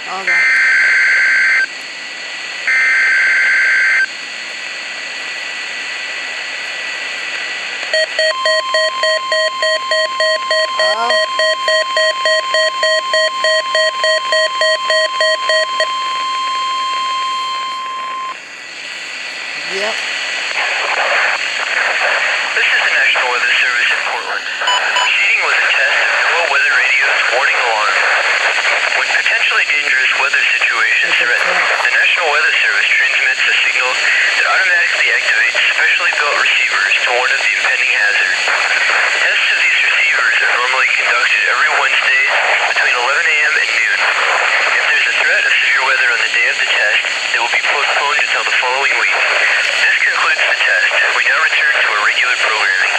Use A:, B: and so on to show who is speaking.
A: Okay. Yep.
B: This is the National Weather Service in Portland. Proceeding with a test of NOAA Weather Radio's warning alarm. When potentially dangerous weather situations threaten, the National Weather Service transmits a signal that automatically activates specially built receivers to warn of the impending hazard. Tests of these receivers are normally conducted every Wednesday between 11 a.m. and noon. If there's a threat of severe weather on the day of the test, it will be postponed until the following week. This concludes the test. We now return to our regular programming.